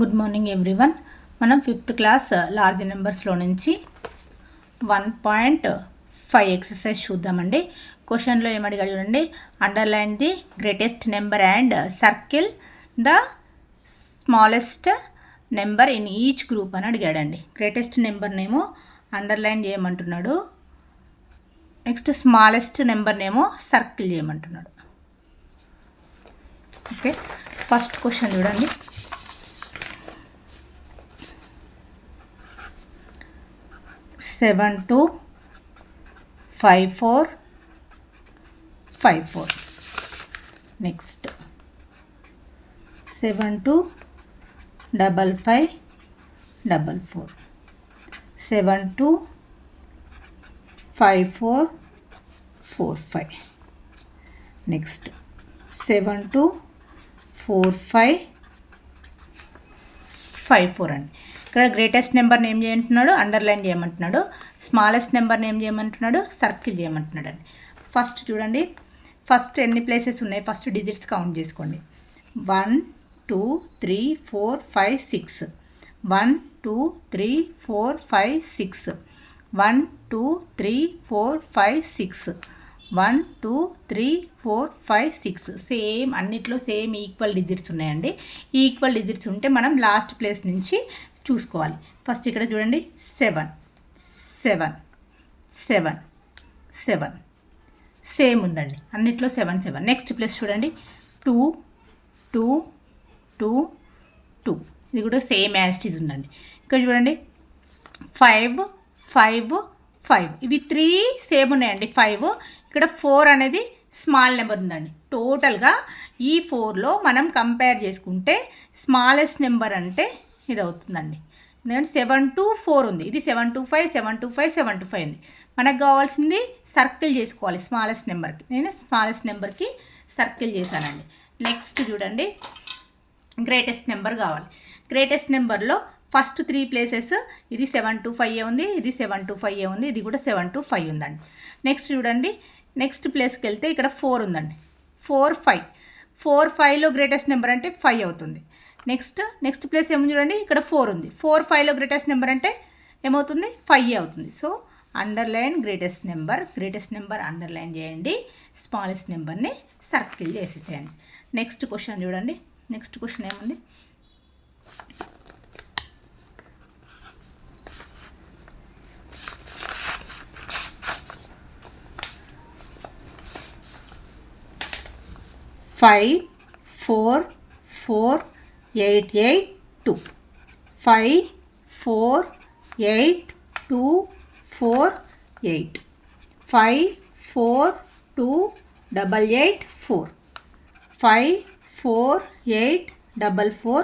Good morning everyone. మనం 5th class large నెంబర్స్లో నుంచి 1.5 exercise చూద్దామండి. క్వశ్చన్లో ఏమడిగా చూడండి, underline the greatest number and circle the smallest number in each group అని అడిగాడండి. గ్రేటెస్ట్ నెంబర్నేమో అండర్లైన్ చేయమంటున్నాడు, నెక్స్ట్ స్మాలెస్ట్ నెంబర్నేమో సర్కిల్ చేయమంటున్నాడు. ఓకే, ఫస్ట్ క్వశ్చన్ చూడండి. 725454. Next 725554. 725445. Next 724554 అండి. ఇక్కడ గ్రేటెస్ట్ నెంబర్ని ఏం చేయమంటున్నాడు, అండర్లైన్ చేయమంటున్నాడు. స్మాలెస్ట్ నెంబర్ని ఏం చేయమంటున్నాడు, సర్కిల్ చేయమంటున్నాడు అండి. ఫస్ట్ చూడండి, ఫస్ట్ ఎన్ని ప్లేసెస్ ఉన్నాయి, ఫస్ట్ డిజిట్స్ కౌంట్ చేసుకోండి. 1 2 3 4 5 6. 1 2 3 4 5 6. 1 2 3 4 5 6. 1 2 3 4 5 6. సేమ్ అన్నిట్లో సేమ్ ఈక్వల్ డిజిట్స్ ఉన్నాయండి. ఈక్వల్ డిజిట్స్ ఉంటే మనం లాస్ట్ ప్లేస్ నుంచి చూసుకోవాలి. ఫస్ట్ ఇక్కడ చూడండి, 7 7 7 7 సేమ్ ఉందండి, అన్నిట్లో 7 7. నెక్స్ట్ ప్లేస్ చూడండి, 2 2 2 2. ఇది కూడా సేమ్ యాస్టీజ్ ఉందండి. ఇక్కడ చూడండి, 5 5 5. ఇవి 3 సేమ్ ఉన్నాయండి. 5 ఇక్కడ 4 అనేది స్మాల్ నెంబర్ ఉందండి. టోటల్గా ఈ 4లో మనం కంపేర్ చేసుకుంటే స్మాలెస్ట్ నెంబర్ అంటే ఇది అవుతుందండి. ఎందుకంటే 7 to 4 ఉంది, ఇది 7 to 5 7 to 5 7 to 5 ఉంది. మనకు కావాల్సింది సర్కిల్ చేసుకోవాలి స్మాలెస్ట్ నెంబర్కి. నేను స్మాలెస్ట్ నెంబర్కి సర్కిల్ చేశానండి. నెక్స్ట్ చూడండి, గ్రేటెస్ట్ నెంబర్ కావాలి. గ్రేటెస్ట్ నెంబర్లో ఫస్ట్ 3 ప్లేసెస్, ఇది 7 to 5 ఉంది, ఇది 7 to 5 ఉంది, ఇది కూడా 7 to 5 ఉందండి. నెక్స్ట్ చూడండి, నెక్స్ట్ ప్లేస్కి వెళ్తే ఇక్కడ 4 ఉందండి. 4 5. 4 5లో గ్రేటెస్ట్ నెంబర్ అంటే 5 అవుతుంది. నెక్స్ట్ ప్లేస్ ఏమో చూడండి, ఇక్కడ 4 ఉంది. 4 5లో గ్రేటెస్ట్ నెంబర్ అంటే ఏమవుతుంది, 5 అవుతుంది. So underline greatest number underline చేయండి, స్మాలెస్ట్ నెంబర్ని సర్కిల్ చేసేసేయండి. నెక్స్ట్ క్వశ్చన్ చూడండి. నెక్స్ట్ క్వశ్చన్ ఏముంది, 5 4 4 8 8 2. 5 4 8 2 4 8. 5 4 2 8 8 4. 5 4 8 4 4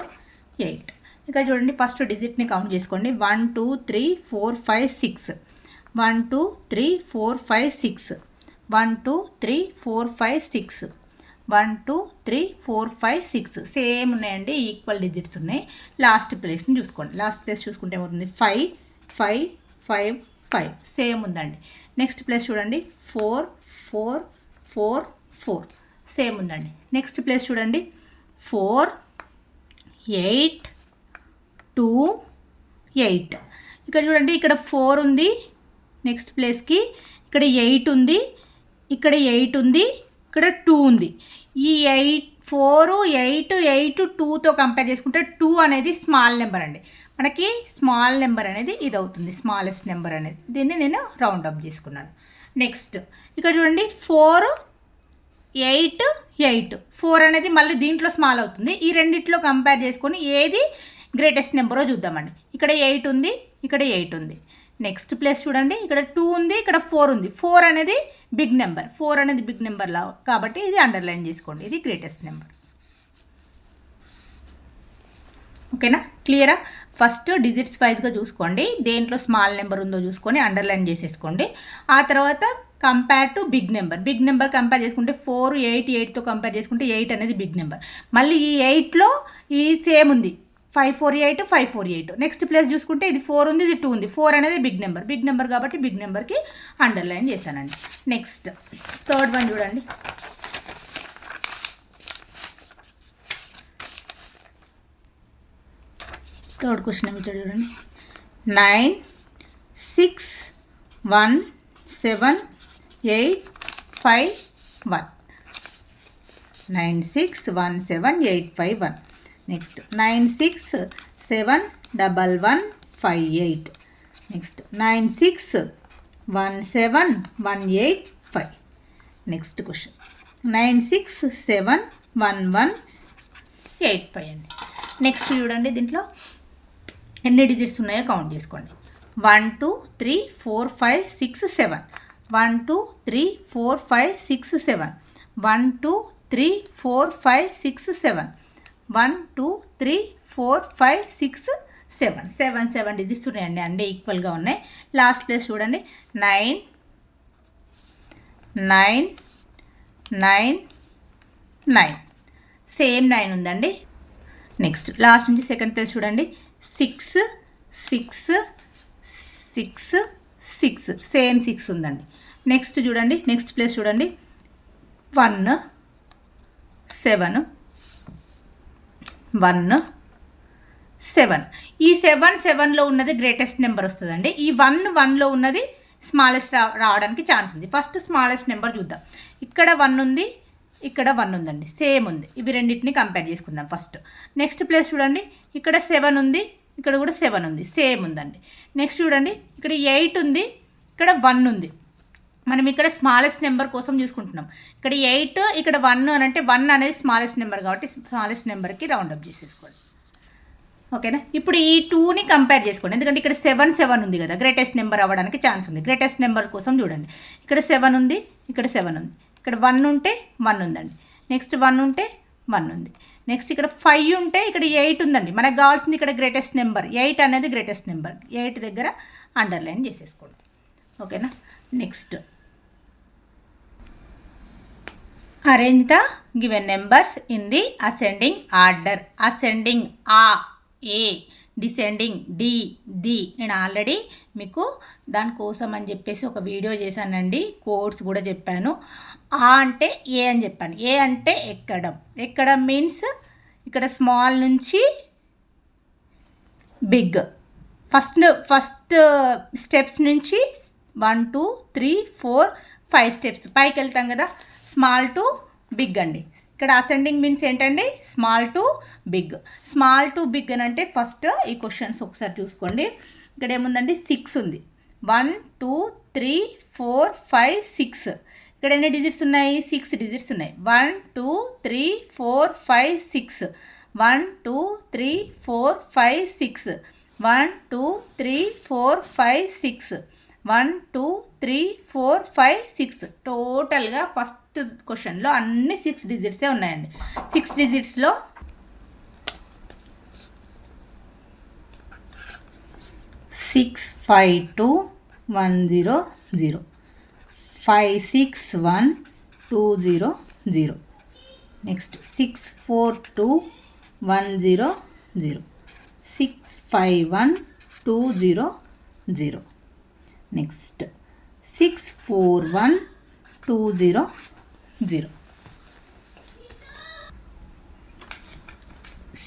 8. ఇక్కడ చూడండి, ఫస్ట్ డిజిట్ని కౌంట్ చేసుకోండి. 1 2 3 4 5 6. 1 2 3 4 5 6. 1 2 3 4 5 6. 1 2 3 4 5 6 సేమ్ ఉన్నాయండి, ఈక్వల్ డిజిట్స్ ఉన్నాయి. లాస్ట్ ప్లేస్ని చూసుకోండి. లాస్ట్ ప్లేస్ చూసుకుంటే ఏమవుతుంది, 5 5 5 5 సేమ్ ఉందండి. నెక్స్ట్ ప్లేస్ చూడండి, 4 4 4 4 సేమ్ ఉందండి. నెక్స్ట్ ప్లేస్ చూడండి, 4 8 2 8. ఇక్కడ చూడండి, ఇక్కడ 4 ఉంది నెక్స్ట్ ప్లేస్కి, ఇక్కడ 8 ఉంది, ఇక్కడ 8 ఉంది, ఇక్కడ 2 ఉంది. ఈ 4 8 8 2తో కంపేర్ చేసుకుంటే 2 అనేది స్మాల్ నెంబర్ అండి. మనకి స్మాల్ నెంబర్ అనేది ఇది అవుతుంది, స్మాలెస్ట్ నెంబర్ అనేది. దీన్ని నేను రౌండ్ అప్ చేసుకున్నాను. నెక్స్ట్ ఇక్కడ చూడండి, 4 8 8. 4 అనేది మళ్ళీ దీంట్లో స్మాల్ అవుతుంది. ఈ రెండిట్లో కంపేర్ చేసుకొని ఏది గ్రేటెస్ట్ నెంబరో చూద్దామండి. ఇక్కడ 8 ఉంది, ఇక్కడ 8 ఉంది. నెక్స్ట్ ప్లేస్ చూడండి, ఇక్కడ 2 ఉంది, ఇక్కడ 4 ఉంది. 4 అనేది బిగ్ నెంబర్, 4 అనేది బిగ్ నెంబర్ కాబట్టి ఇది అండర్లైన్ చేసుకోండి, ఇది గ్రేటెస్ట్ నెంబర్. ఓకేనా, క్లియరా? ఫస్ట్ డిజిట్స్ వైజ్గా చూసుకోండి, దేంట్లో స్మాల్ నెంబర్ ఉందో చూసుకొని అండర్లైన్ చేసేసుకోండి. ఆ తర్వాత compare to big number compare చేసుకుంటే 4 8 8తో కంపేర్ చేసుకుంటే 8 అనేది బిగ్ నెంబర్. మళ్ళీ ఈ 8లో ఈ సేమ్ ఉంది, 5 4 8 5 4 8. నెక్స్ట్ ప్లేస్ చూసుకుంటే ఇది 4 ఉంది, ఇది 2 ఉంది. 4 అనేది బిగ్ నెంబర్ కాబట్టి బిగ్ నెంబర్కి అండర్లైన్ చేశానండి. నెక్స్ట్ థర్డ్ వన్ చూడండి, థర్డ్ క్వశ్చన్ ఏమి చూడండి. 9 6 1 7 8 5 1. 9 6 1 7 8 5 1. నెక్స్ట్ 9 6 7 1 1 5 8. నెక్స్ట్ 9 6 1 7 1 8 5. నెక్స్ట్ క్వశ్చన్ 9 6 7 1 1 8 5 అండి. నెక్స్ట్ చూడండి, దీంట్లో ఎన్ని డిజిట్స్ ఉన్నాయో కౌంట్ చేసుకోండి. 1 2 3 4 5 6 7. 1 2 3 4 5 6 7. 1 2 3 4 5 6 7. 1 2 3 4 5 6 7. 7 డిజిట్స్ ఉన్నాయండి, అన్నీ ఈక్వల్గా ఉన్నాయి. లాస్ట్ ప్లేస్ చూడండి, 9 9 9 9. సేమ్ 9 ఉందండి. నెక్స్ట్ లాస్ట్ నుంచి సెకండ్ ప్లేస్ చూడండి, 6 6 6 6. సేమ్ 6 ఉందండి. నెక్స్ట్ చూడండి, నెక్స్ట్ ప్లేస్ చూడండి, 1 7 1 7. ఈ 7లో ఉన్నది గ్రేటెస్ట్ నెంబర్ వస్తుందండి. ఈ 1లో ఉన్నది స్మాలెస్ట్ రావడానికి ఛాన్స్ ఉంది. ఫస్ట్ స్మాలెస్ట్ నెంబర్ చూద్దాం. ఇక్కడ 1 ఉంది, ఇక్కడ 1 ఉందండి, సేమ్ ఉంది. ఇవి రెండింటిని కంపేర్ చేసుకుందాం ఫస్ట్. నెక్స్ట్ ప్లేస్ చూడండి, ఇక్కడ 7 ఉంది, ఇక్కడ కూడా 7 ఉంది, సేమ్ ఉందండి. నెక్స్ట్ చూడండి, ఇక్కడ 8 ఉంది, ఇక్కడ 1 ఉంది. మనం ఇక్కడ స్మాలెస్ట్ నెంబర్ కోసం చూసుకుంటున్నాం. ఇక్కడ 8, ఇక్కడ 1 అని అంటే 1 అనేది స్మాలెస్ట్ నెంబర్ కాబట్టి స్మాలెస్ట్ నెంబర్కి రౌండప్ చేసేసుకోండి. ఓకేనా? ఇప్పుడు ఈ 2ని కంపేర్ చేసుకోండి, ఎందుకంటే ఇక్కడ 7 ఉంది కదా, గ్రేటెస్ట్ నెంబర్ అవ్వడానికి ఛాన్స్ ఉంది. గ్రేటెస్ట్ నెంబర్ కోసం చూడండి, ఇక్కడ 7 ఉంది, ఇక్కడ 7 ఉంది, ఇక్కడ 1 ఉంటే 1 ఉందండి. నెక్స్ట్ 1 ఉంటే 1 ఉంది. నెక్స్ట్ ఇక్కడ 5 ఉంటే ఇక్కడ 8 ఉందండి. మనకు కావాల్సింది ఇక్కడ గ్రేటెస్ట్ నెంబర్ 8 అనేది గ్రేటెస్ట్ నెంబర్. 8 దగ్గర అండర్లైన్ చేసేసుకోండి. ఓకేనా? Next arrange the given numbers in the ascending order. Ascending ఆ, ఏ, డిసెండింగ్ డి, ది. నేను ఆల్రెడీ మీకు దానికోసం అని చెప్పేసి ఒక వీడియో చేశానండి, కోడ్స్ కూడా చెప్పాను. ఆ అంటే ఏ అని చెప్పాను. ఏ అంటే ఎక్కడం. ఎక్కడం మీన్స్ ఇక్కడ స్మాల్ నుంచి బిగ్. ఫస్ట్ స్టెప్స్ నుంచి 1 2 3 4 5 స్టెప్స్ పైకి వెళ్తాం కదా, స్మాల్ టు బిగ్ అండి. ఇక్కడ అసెండింగ్ మీన్స్ ఏంటండి, small to big. Small to big అని అంటే ఫస్ట్ ఈ క్వశ్చన్స్ ఒకసారి చూసుకోండి. ఇక్కడ ఏముందండి, 6 ఉంది. 1 2 3 4 5 6. ఇక్కడ ఎన్ని డిజిట్స్ ఉన్నాయి, 6 డిజిట్స్ ఉన్నాయి. 1 2 3 4 5 6. 1 2 3 4 5 6. 1 2 3 4 5 6. 1 2 3 4 5 6. టోటల్గా ఫస్ట్ క్వశ్చన్లో అన్ని 6 డిజిట్సే ఉన్నాయండి. 6 డిజిట్స్లో 6 5 2 1 0 0, 5 6 1 2 0 0. నెక్స్ట్ 6 4 2 1 0 0, 6 5 1 2 0 0. నెక్స్ట్ 6 4 1 2 0 0.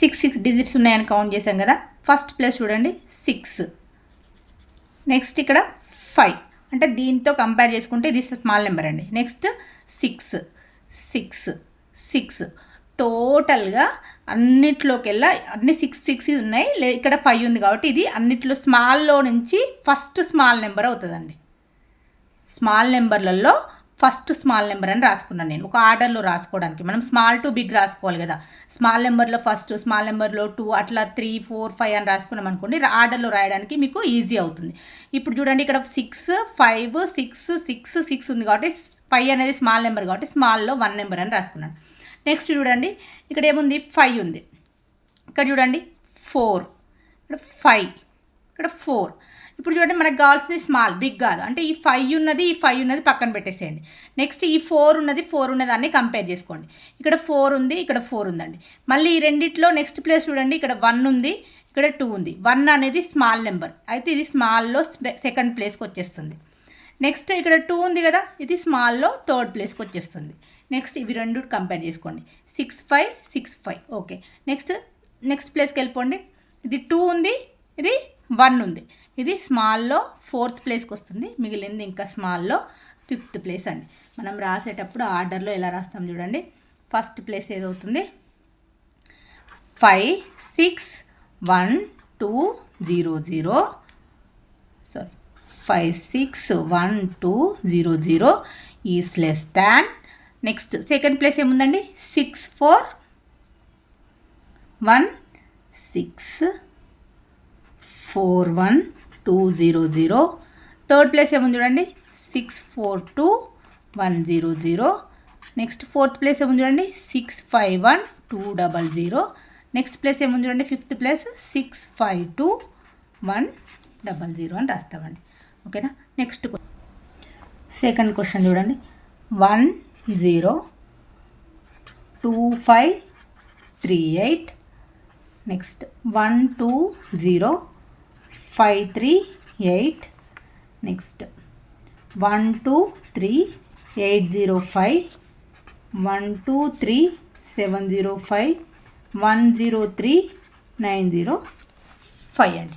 6 డిజిట్స్ ఉన్నాయని కౌంట్ చేసాం కదా. ఫస్ట్ ప్లేస్ చూడండి 6. నెక్స్ట్ ఇక్కడ 5 అంటే దీంతో కంపేర్ చేసుకుంటే ఇది స్మాల్ నెంబర్ అండి. నెక్స్ట్ 6 6 6. టోటల్గా అన్నిట్లోకెల్లా అన్ని 6 ఉన్నాయి. ఇక్కడ 5 ఉంది కాబట్టి ఇది అన్నిట్లో స్మాల్లో నుంచి ఫస్ట్ స్మాల్ నెంబర్ అవుతుందండి. స్మాల్ నెంబర్లలో ఫస్ట్ స్మాల్ నెంబర్ అని రాసుకున్నాను నేను, ఒక ఆర్డర్లో రాసుకోవడానికి. మనం స్మాల్ టు బిగ్ రాసుకోవాలి కదా. స్మాల్ నెంబర్లో ఫస్ట్, స్మాల్ నెంబర్లో 2, అట్లా 3 4 5 అని రాసుకున్నాం అనుకోండి, ఆర్డర్లో రాయడానికి మీకు ఈజీ అవుతుంది. ఇప్పుడు చూడండి, ఇక్కడ 6 5 6 6 6 ఉంది కాబట్టి 5 అనేది స్మాల్ నెంబర్ కాబట్టి స్మాల్లో 1 నెంబర్ అని రాసుకున్నాను. నెక్స్ట్ చూడండి, ఇక్కడ ఏముంది, 5 ఉంది. ఇక్కడ చూడండి 4, ఇక్కడ 5, ఇక్కడ 4. ఇప్పుడు చూడండి, మనకు కావాల్సింది స్మాల్, బిగ్ కాదు. అంటే ఈ 5 ఉన్నది, ఈ 5 ఉన్నది పక్కన పెట్టేసేయండి. నెక్స్ట్ ఈ 4 ఉన్నది అన్నీ కంపేర్ చేసుకోండి. ఇక్కడ 4 ఉంది, ఇక్కడ 4 ఉందండి. మళ్ళీ ఈ రెండిట్లో నెక్స్ట్ ప్లేస్ చూడండి, ఇక్కడ 1 ఉంది, ఇక్కడ 2 ఉంది. 1 అనేది స్మాల్ నెంబర్, అయితే ఇది స్మాల్లో సెకండ్ ప్లేస్కి వచ్చేస్తుంది. నెక్స్ట్ ఇక్కడ 2 ఉంది కదా, ఇది స్మాల్లో థర్డ్ ప్లేస్కి వచ్చేస్తుంది. నెక్స్ట్ ఇవి రెండు కంపేర్ చేసుకోండి. 6 5 6 5. ఓకే, నెక్స్ట్ ప్లేస్కి వెళ్ళిపోండి. ఇది 2 ఉంది, ఇది 1 ఉంది. ఇది స్మాల్లో 4th ప్లేస్కి వస్తుంది, మిగిలింది ఇంకా స్మాల్లో 5th ప్లేస్ అండి. మనం రాసేటప్పుడు ఆర్డర్లో ఎలా రాస్తాం చూడండి. ఫస్ట్ ప్లేస్ ఏదవుతుంది 5 6 1 2 0 0 sorry 5 6 1 2 0 0 is less than. Next second place ఏముందండి 6 4 1 6 4 1 2 0 0. థర్డ్ ప్లేస్ ఏముంది చూడండి 6 4 2 1 0 0. నెక్స్ట్ ఫోర్త్ ప్లేస్ ఏముంది చూడండి 6 5 1 2 0 0. నెక్స్ట్ ప్లేస్ ఏముంది చూడండి 5th ప్లేస్ 6 5 2 1 0 0 అని రాస్తామండి. ఓకేనా. నెక్స్ట్ సెకండ్ క్వశ్చన్ చూడండి 1 0 2 5 3 8. నెక్స్ట్ 1 2 0 5 3 8. నెక్స్ట్ 1 2 3 8 0 5 1 2 3 7 0 5 1 0 3 9 0 5 అండి.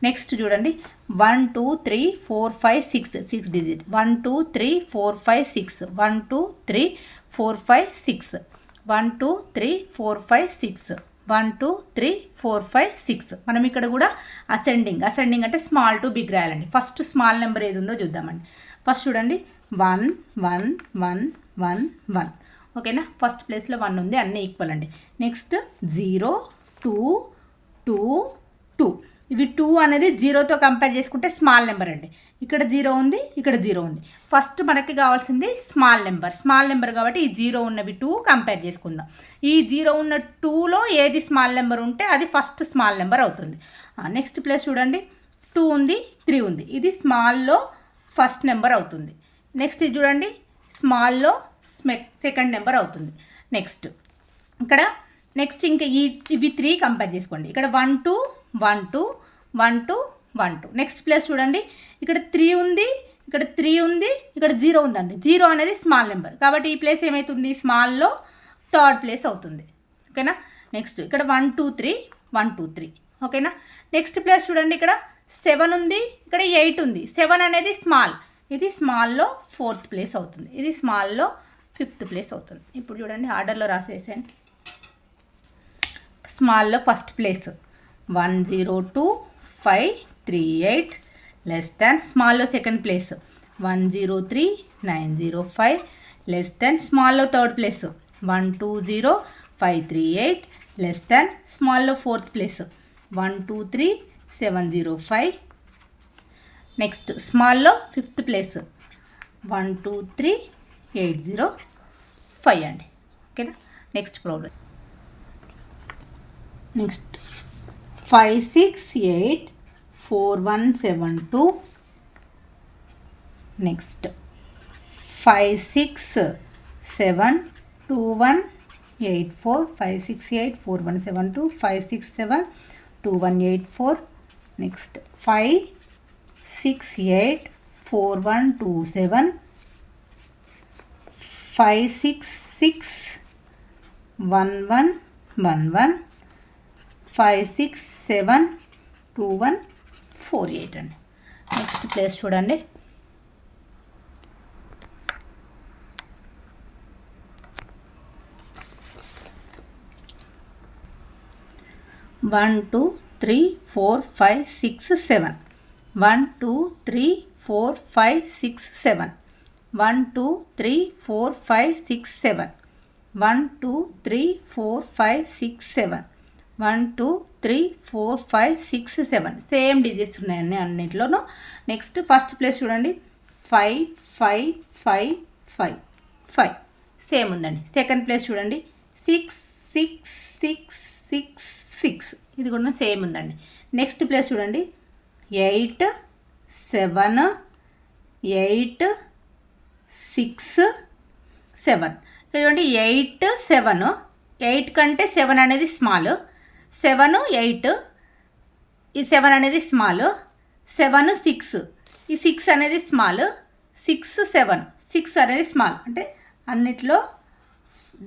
నెక్స్ట్ చూడండి 1 2 3 4 5 6 6 డిజిట్ 1 2 3 4 5 6 1 2 3 4 5 6 1 2 3 4 5 6 1 2 3 4 5 6. మనం ఇక్కడ కూడా అసెండింగ్ అంటే స్మాల్ టు బిగ్ రాయాలండి. ఫస్ట్ స్మాల్ నెంబర్ ఏది ఉందో చూద్దామండి. ఫస్ట్ చూడండి 1 1 1 1 1. ఓకేనా. ఫస్ట్ ప్లేస్లో 1 ఉంది, అన్నీ ఈక్వల్ అండి. నెక్స్ట్ 0 2 2 2. ఇవి 2 అనేది 0తో కంపేర్ చేసుకుంటే స్మాల్ నెంబర్ అండి. ఇక్కడ 0 ఉంది, ఇక్కడ 0 ఉంది. ఫస్ట్ మనకి కావాల్సింది స్మాల్ నెంబర్ కాబట్టి ఈ 0 ఉన్నవి 2 కంపేర్ చేసుకుందాం. ఈ 0 ఉన్న 2లో ఏది స్మాల్ నెంబర్ ఉంటే అది ఫస్ట్ స్మాల్ నెంబర్ అవుతుంది. నెక్స్ట్ ప్లేస్ చూడండి 2 ఉంది 3 ఉంది, ఇది స్మాల్లో ఫస్ట్ నెంబర్ అవుతుంది. నెక్స్ట్ ఇది చూడండి స్మాల్లో సెకండ్ నెంబర్ అవుతుంది. నెక్స్ట్ ఇక్కడ నెక్స్ట్ ఇంకా ఇవి 3 కంపేర్ చేసుకోండి. ఇక్కడ 1 2 1 2 1 2 1 2. నెక్స్ట్ ప్లేస్ చూడండి ఇక్కడ 3 ఉంది, ఇక్కడ 3 ఉంది, ఇక్కడ 0 ఉందండి. 0 అనేది స్మాల్ నెంబర్ కాబట్టి ఈ ప్లేస్ ఏమవుతుంది స్మాల్లో థర్డ్ ప్లేస్ అవుతుంది. ఓకేనా. నెక్స్ట్ ఇక్కడ 1 2 3 1 2 3. ఓకేనా. నెక్స్ట్ ప్లేస్ చూడండి ఇక్కడ 7 ఉంది, ఇక్కడ 8 ఉంది. 7 అనేది స్మాల్, ఇది స్మాల్లో 4th ప్లేస్ అవుతుంది, ఇది స్మాల్లో 5th ప్లేస్ అవుతుంది. ఇప్పుడు చూడండి ఆర్డర్లో రాసేసాను. స్మాల్లో ఫస్ట్ ప్లేస్ 1 0 2 5 3 8 లెస్ దాన్. స్మాల్లో సెకండ్ ప్లేస్ 1 0 3 9 0 5 లెస్ దాన్. స్మాల్లో థర్డ్ ప్లేస్ 1 2 0 5 3 8 లెస్ దాన్. స్మాల్లో ఫోర్త్ ప్లేస్ 1 2 3 7 0 5. నెక్స్ట్ స్మాల్లో 5th ప్లేస్ 1 2 3 8 0 5 అండి. ఓకేనా. Next problem. Next 5 6 8 4 1 7 2. Next 5 6 7 2 1 8 4 5 6 8 4 1 7 2 5 6 7 2 1 8 4. Next 5 6 8 4 1 2 7 5 6 6 1 1 1 1 5 6 7 2 1 4 8 అండి. నెక్స్ట్ ప్లేస్ చూడండి 1 2 3 4 5 6 7 1 2 3 4 5 6 7 1 2 3 4 5 6 7 1 2 3 4 5 6 7 1 2 3 4 5 6 7. సేమ్ డిజిట్స్ ఉన్నాయండి అన్నింటిలోనూ. నెక్స్ట్ ఫస్ట్ ప్లేస్ చూడండి 5 5 5 5 5 సేమ్ ఉందండి. సెకండ్ ప్లేస్ చూడండి 6 6 6 6 6 ఇది కూడా సేమ్ ఉందండి. నెక్స్ట్ ప్లేస్ చూడండి 8 7 8 6 7. చూడండి 8 7 8 కంటే 7 అనేది స్మాల్, 7 8 ఈ 7 అనేది స్మాల్, 7 6 ఈ 6 అనేది స్మాల్, 6 7 6 అనేది స్మాల్. అంటే అన్నిట్లో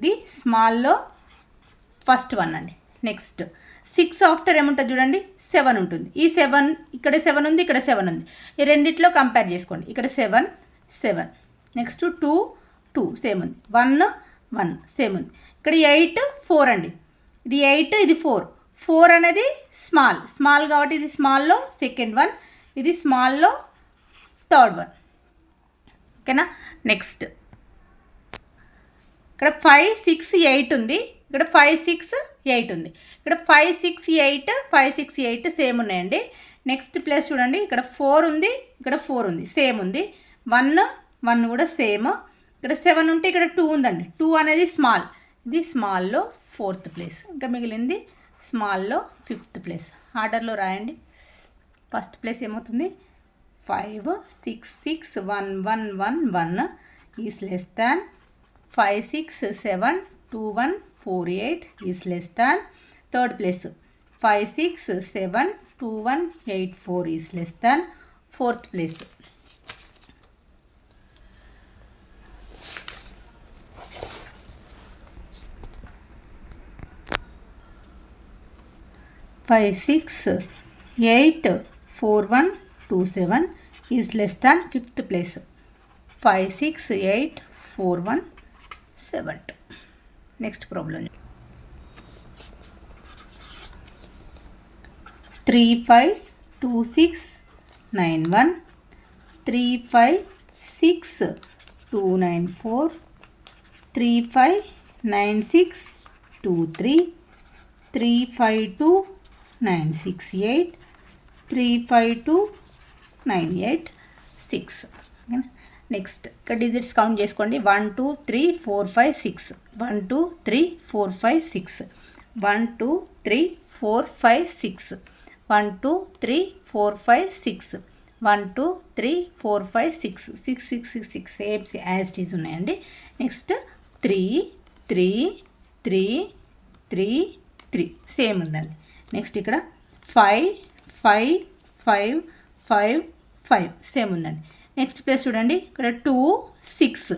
ది స్మాల్లో ఫస్ట్ వన్ అండి. నెక్స్ట్ 6 ఆఫ్టర్ ఏముంటుంది చూడండి 7 ఉంటుంది. ఈ 7 ఇక్కడ 7 ఉంది, ఇక్కడ 7 ఉంది. ఈ రెండిట్లో కంపేర్ చేసుకోండి. ఇక్కడ 7 7, నెక్స్ట్ 2 2 సేమ్ ఉంది, 1 1 సేమ్ ఉంది. ఇక్కడ 8 4 అండి. ఇది 8 ఇది 4. 4 అనేది స్మాల్ కాబట్టి ఇది స్మాల్లో సెకండ్ వన్, ఇది స్మాల్లో థర్డ్ వన్. ఓకేనా. నెక్స్ట్ ఇక్కడ 5 6 8 ఉంది, ఇక్కడ 5 6 8 ఉంది. ఇక్కడ 5 6 8 5 6 8 సేమ్ ఉన్నాయండి. నెక్స్ట్ ప్లేస్ చూడండి, ఇక్కడ 4 ఉంది, ఇక్కడ 4 ఉంది, సేమ్ ఉంది. 1 1 కూడా సేమ్. ఇక్కడ 7 ఉంటే ఇక్కడ 2 ఉందండి. 2 అనేది స్మాల్, ఇది స్మాల్లో 4th ప్లేస్. ఇంకా మిగిలింది స్మాల్లో 5th ప్లేస్. ఆర్డర్లో రాయండి. ఫస్ట్ ప్లేస్ ఏమవుతుంది 5 6 6 1 1 1 1 is less than 5 6 7 2 1 4 8 is less than. Third place 5 6 7 2 1 8 4 is less than. Fourth place 5 6 8 4 1 2 7 is less than. Fifth place 5 6 8 4 1 7 2. Next problem 3 5 2 6 9 1 3 5 6 2 9 4 3 5 9 6 2 3 3 5 2 9 6 8 3 5 2 9 8 6. Next ఇక్కడ డిజిట్స్ కౌంట్ చేసుకోండి. 1 2 3 4 5 6 1 2 3 4 5 6 1 2 3 4 5 6 1 2 3 4 5 6 1 2 3 4 5 6 6 6 6 సేమ్ యాజ్ ఇట్ ఈజ్ ఉన్నాయండి. Next 3 3 3 3 3 same ఉందండి. Next ఇక్కడ 5 5 5 5 5 same ఉందండి. Next place చూడండి, ఇక్కడ 2 6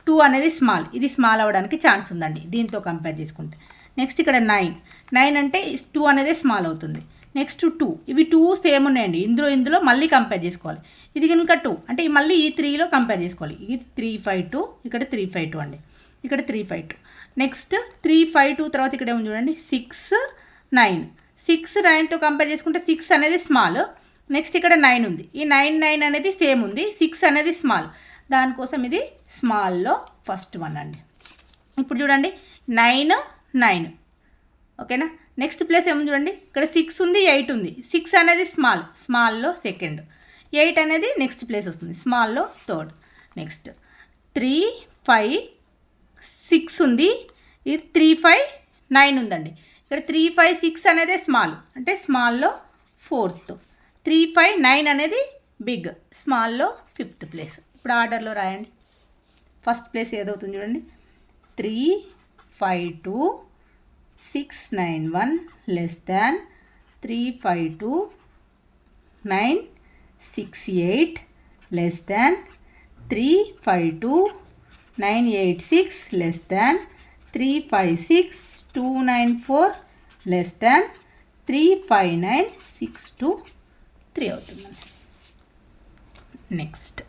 2 అనేది small, ఇది స్మాల్ అవ్వడానికి ఛాన్స్ ఉందండి దీంతో కంపేర్ చేసుకుంటే. నెక్స్ట్ ఇక్కడ 9 9 అంటే 2 అనేది స్మాల్ అవుతుంది. నెక్స్ట్ 2 ఇవి 2 సేమ్ ఉన్నాయండి. ఇందులో మళ్ళీ కంపేర్ చేసుకోవాలి. ఇది కనుక 2 అంటే మళ్ళీ ఈ 3లో కంపేర్ చేసుకోవాలి. ఇది 3 5 2, ఇక్కడ 3 5 2 అండి, ఇక్కడ 3 5 2. నెక్స్ట్ 3 5 2 తర్వాత ఇక్కడ ఏమో చూడండి 6 9 6 9తో కంపేర్ చేసుకుంటే 6 అనేది స్మాల్. నెక్స్ట్ ఇక్కడ 9 ఉంది, ఈ 9 9 అనేది సేమ్ ఉంది, 6 అనేది స్మాల్, దానికోసం ఇది స్మాల్లో ఫస్ట్ వన్ అండి. ఇప్పుడు చూడండి 9 9. ఓకేనా. నెక్స్ట్ ప్లేస్ ఏమో చూడండి, ఇక్కడ 6 ఉంది 8 ఉంది. 6 అనేది స్మాల్లో సెకండ్, 8 అనేది నెక్స్ట్ ప్లేస్ వస్తుంది, స్మాల్లో థర్డ్. నెక్స్ట్ 3 5 6 ఉంది, ఇది 3 5 9 ఉందండి. ఇక్కడ 3 5 6 అనేది స్మాల్, అంటే స్మాల్లో 4th. 3 5 9 అనేది బిగ్, స్మాల్లో 5th ప్లేస్. ఇప్పుడు ఆర్డర్లో రాయండి. ఫస్ట్ ప్లేస్ ఏదవుతుంది చూడండి, 3 5 2 6 9 1 లెస్ దాన్ 3 5 2 9 6 8 లెస్ దాన్ 3 5 2 9 8 6 లెస్ దాన్ 3 5 6 2 9 4 లెస్ దాన్ 3 5 9 6 2 3 అవుతుందండి. నెక్స్ట్